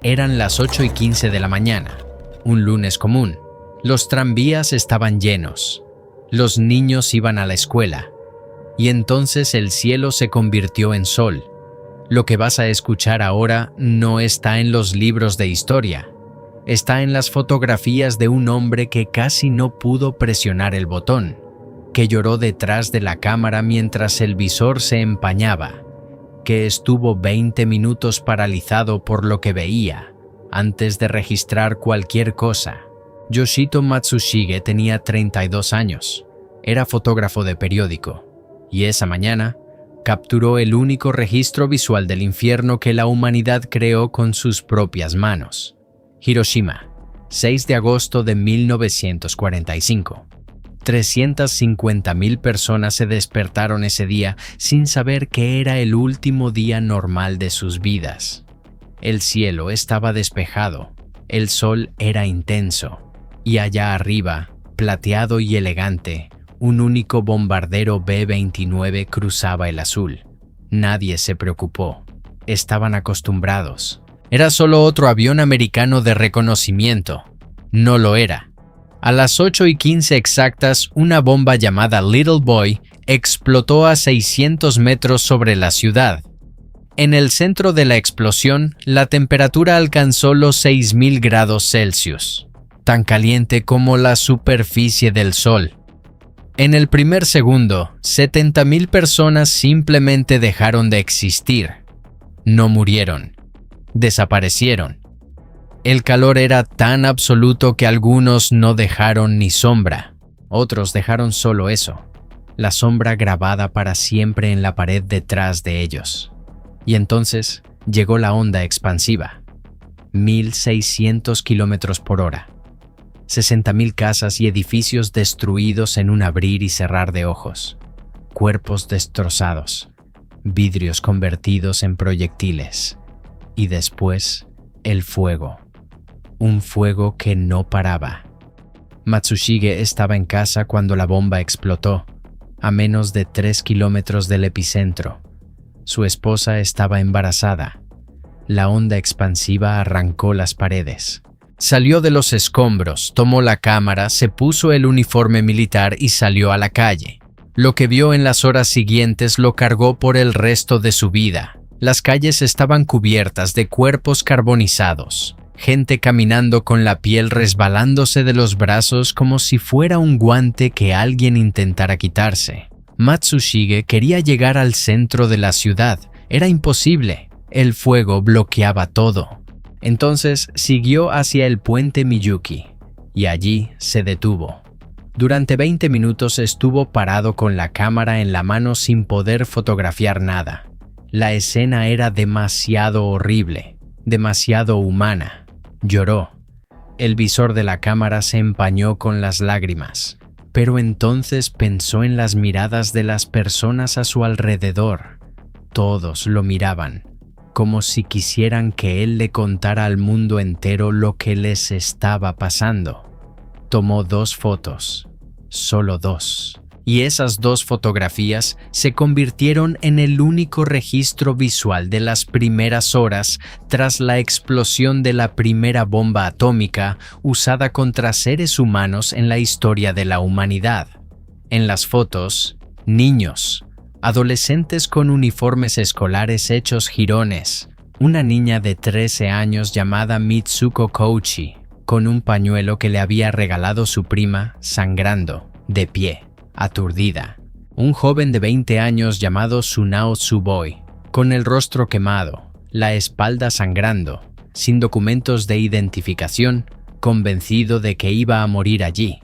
Eran las 8:15 de la mañana, un lunes común. Los tranvías estaban llenos. Los niños iban a la escuela. Y entonces el cielo se convirtió en sol. Lo que vas a escuchar ahora no está en los libros de historia. Está en las fotografías de un hombre que casi no pudo presionar el botón, que lloró detrás de la cámara mientras el visor se empañaba, que estuvo 20 minutos paralizado por lo que veía, antes de registrar cualquier cosa. Yoshito Matsushige tenía 32 años, era fotógrafo de periódico, y esa mañana capturó el único registro visual del infierno que la humanidad creó con sus propias manos. Hiroshima, 6 de agosto de 1945. 350.000 personas se despertaron ese día sin saber que era el último día normal de sus vidas. El cielo estaba despejado, el sol era intenso, y allá arriba, plateado y elegante, un único bombardero B-29 cruzaba el azul. Nadie se preocupó. Estaban acostumbrados. Era solo otro avión americano de reconocimiento. No lo era. A las 8:15 exactas, una bomba llamada Little Boy explotó a 600 metros sobre la ciudad. En el centro de la explosión, la temperatura alcanzó los 6.000 grados Celsius, tan caliente como la superficie del Sol. En el primer segundo, 70.000 personas simplemente dejaron de existir. No murieron. Desaparecieron. El calor era tan absoluto que algunos no dejaron ni sombra. Otros dejaron solo eso, la sombra grabada para siempre en la pared detrás de ellos. Y entonces llegó la onda expansiva. 1.600 kilómetros por hora. 60.000 casas y edificios destruidos en un abrir y cerrar de ojos. Cuerpos destrozados. Vidrios convertidos en proyectiles. Y después, el fuego. Un fuego que no paraba. Matsushige estaba en casa cuando la bomba explotó, a menos de 3 kilómetros del epicentro. Su esposa estaba embarazada. La onda expansiva arrancó las paredes. Salió de los escombros, tomó la cámara, se puso el uniforme militar y salió a la calle. Lo que vio en las horas siguientes lo cargó por el resto de su vida. Las calles estaban cubiertas de cuerpos carbonizados, gente caminando con la piel resbalándose de los brazos como si fuera un guante que alguien intentara quitarse. Matsushige quería llegar al centro de la ciudad. Era imposible. El fuego bloqueaba todo. Entonces siguió hacia el puente Miyuki, y allí se detuvo. Durante 20 minutos estuvo parado con la cámara en la mano sin poder fotografiar nada. La escena era demasiado horrible, demasiado humana. Lloró. El visor de la cámara se empañó con las lágrimas, pero entonces pensó en las miradas de las personas a su alrededor. Todos lo miraban, como si quisieran que él le contara al mundo entero lo que les estaba pasando. Tomó 2 fotos, solo 2. Y esas 2 fotografías se convirtieron en el único registro visual de las primeras horas tras la explosión de la primera bomba atómica usada contra seres humanos en la historia de la humanidad. En las fotos, niños, adolescentes con uniformes escolares hechos jirones, una niña de 13 años llamada Mitsuko Kouchi, con un pañuelo que le había regalado su prima, sangrando, de pie. Aturdida. Un joven de 20 años llamado Tsunao Tsuboi, con el rostro quemado, la espalda sangrando, sin documentos de identificación, convencido de que iba a morir allí.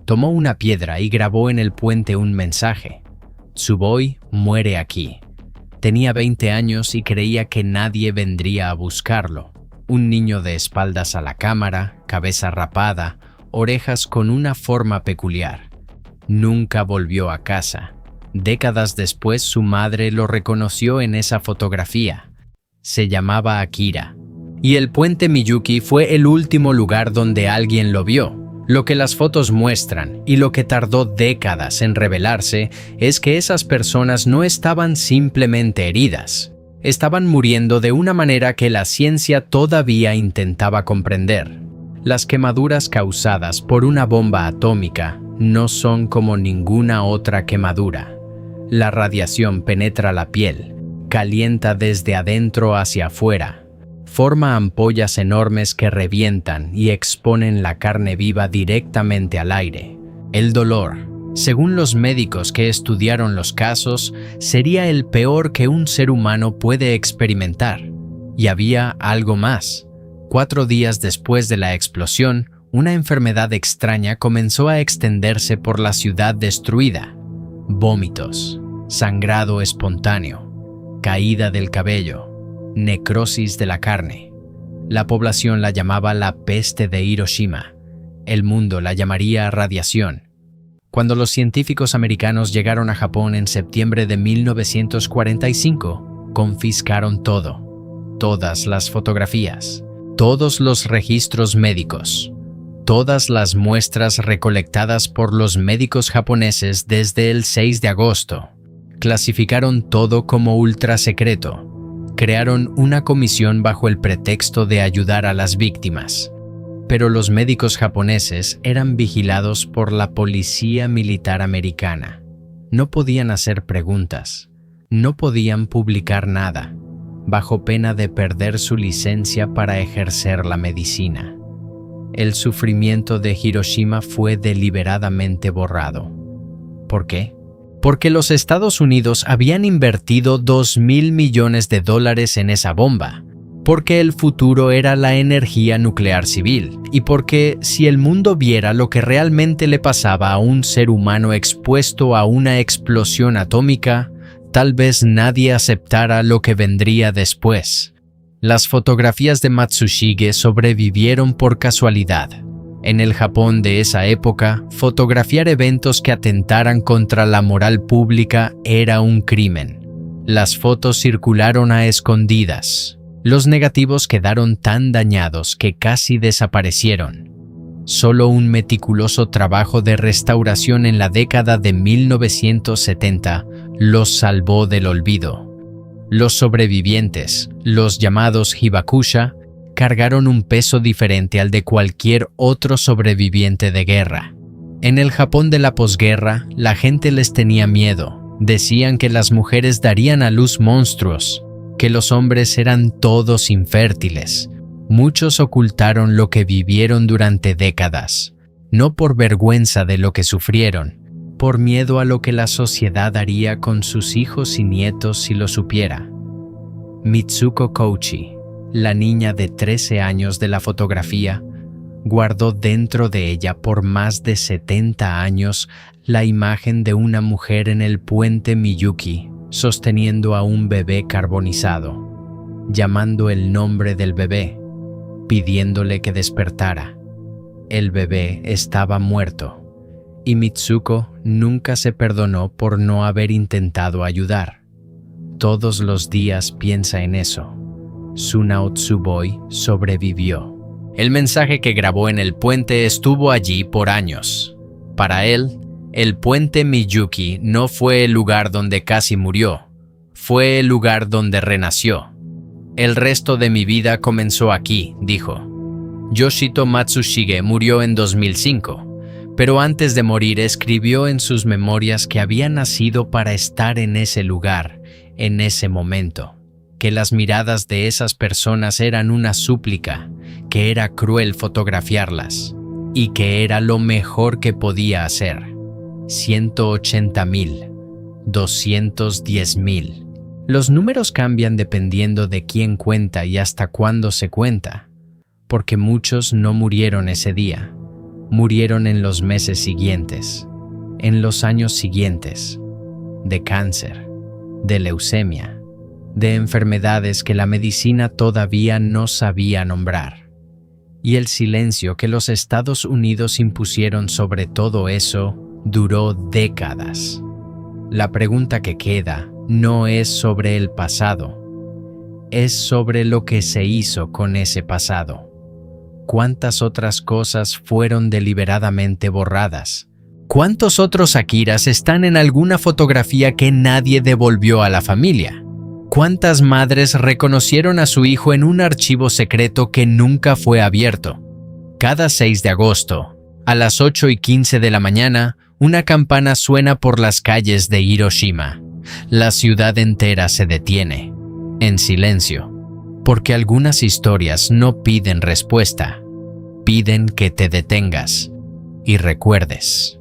Tomó una piedra y grabó en el puente un mensaje. Tsuboi muere aquí. Tenía 20 años y creía que nadie vendría a buscarlo. Un niño de espaldas a la cámara, cabeza rapada, orejas con una forma peculiar. Nunca volvió a casa. Décadas después su madre lo reconoció en esa fotografía. Se llamaba Akira. Y el puente Miyuki fue el último lugar donde alguien lo vio. Lo que las fotos muestran, y lo que tardó décadas en revelarse, es que esas personas no estaban simplemente heridas. Estaban muriendo de una manera que la ciencia todavía intentaba comprender. Las quemaduras causadas por una bomba atómica no son como ninguna otra quemadura. La radiación penetra la piel, calienta desde adentro hacia afuera, forma ampollas enormes que revientan y exponen la carne viva directamente al aire. El dolor, según los médicos que estudiaron los casos, sería el peor que un ser humano puede experimentar. Y había algo más. 4 días después de la explosión, una enfermedad extraña comenzó a extenderse por la ciudad destruida. Vómitos, sangrado espontáneo, caída del cabello, necrosis de la carne. La población la llamaba la peste de Hiroshima. El mundo la llamaría radiación. Cuando los científicos americanos llegaron a Japón en septiembre de 1945, confiscaron todo. Todas las fotografías, todos los registros médicos, todas las muestras recolectadas por los médicos japoneses desde el 6 de agosto. Clasificaron todo como ultrasecreto. Crearon una comisión bajo el pretexto de ayudar a las víctimas. Pero los médicos japoneses eran vigilados por la policía militar americana. No podían hacer preguntas, no podían publicar nada, bajo pena de perder su licencia para ejercer la medicina. El sufrimiento de Hiroshima fue deliberadamente borrado. ¿Por qué? Porque los Estados Unidos habían invertido $2.000 millones en esa bomba, porque el futuro era la energía nuclear civil, y porque si el mundo viera lo que realmente le pasaba a un ser humano expuesto a una explosión atómica, tal vez nadie aceptara lo que vendría después. Las fotografías de Matsushige sobrevivieron por casualidad. En el Japón de esa época, fotografiar eventos que atentaran contra la moral pública era un crimen. Las fotos circularon a escondidas. Los negativos quedaron tan dañados que casi desaparecieron. Solo un meticuloso trabajo de restauración en la década de 1970 los salvó del olvido. Los sobrevivientes, los llamados hibakusha, cargaron un peso diferente al de cualquier otro sobreviviente de guerra. En el Japón de la posguerra, la gente les tenía miedo. Decían que las mujeres darían a luz monstruos, que los hombres eran todos infértiles. Muchos ocultaron lo que vivieron durante décadas, no por vergüenza de lo que sufrieron, por miedo a lo que la sociedad haría con sus hijos y nietos si lo supiera. Mitsuko Kouchi, la niña de 13 años de la fotografía, guardó dentro de ella por más de 70 años la imagen de una mujer en el puente Miyuki, sosteniendo a un bebé carbonizado, llamando el nombre del bebé, pidiéndole que despertara. El bebé estaba muerto, y Mitsuko nunca se perdonó por no haber intentado ayudar. Todos los días piensa en eso. Tsunao Tsuboi sobrevivió. El mensaje que grabó en el puente estuvo allí por años. Para él, el puente Miyuki no fue el lugar donde casi murió, fue el lugar donde renació. El resto de mi vida comenzó aquí, dijo. Yoshito Matsushige murió en 2005, pero antes de morir escribió en sus memorias que había nacido para estar en ese lugar, en ese momento. Que las miradas de esas personas eran una súplica, que era cruel fotografiarlas, y que era lo mejor que podía hacer. 180,000, 210,000. Los números cambian dependiendo de quién cuenta y hasta cuándo se cuenta, porque muchos no murieron ese día, murieron en los meses siguientes, en los años siguientes, de cáncer, de leucemia, de enfermedades que la medicina todavía no sabía nombrar. Y el silencio que los Estados Unidos impusieron sobre todo eso duró décadas. La pregunta que queda no es sobre el pasado, es sobre lo que se hizo con ese pasado. ¿Cuántas otras cosas fueron deliberadamente borradas? ¿Cuántos otros Akiras están en alguna fotografía que nadie devolvió a la familia? ¿Cuántas madres reconocieron a su hijo en un archivo secreto que nunca fue abierto? Cada 6 de agosto, a las 8:15 de la mañana, una campana suena por las calles de Hiroshima. La ciudad entera se detiene, en silencio, porque algunas historias no piden respuesta, piden que te detengas y recuerdes.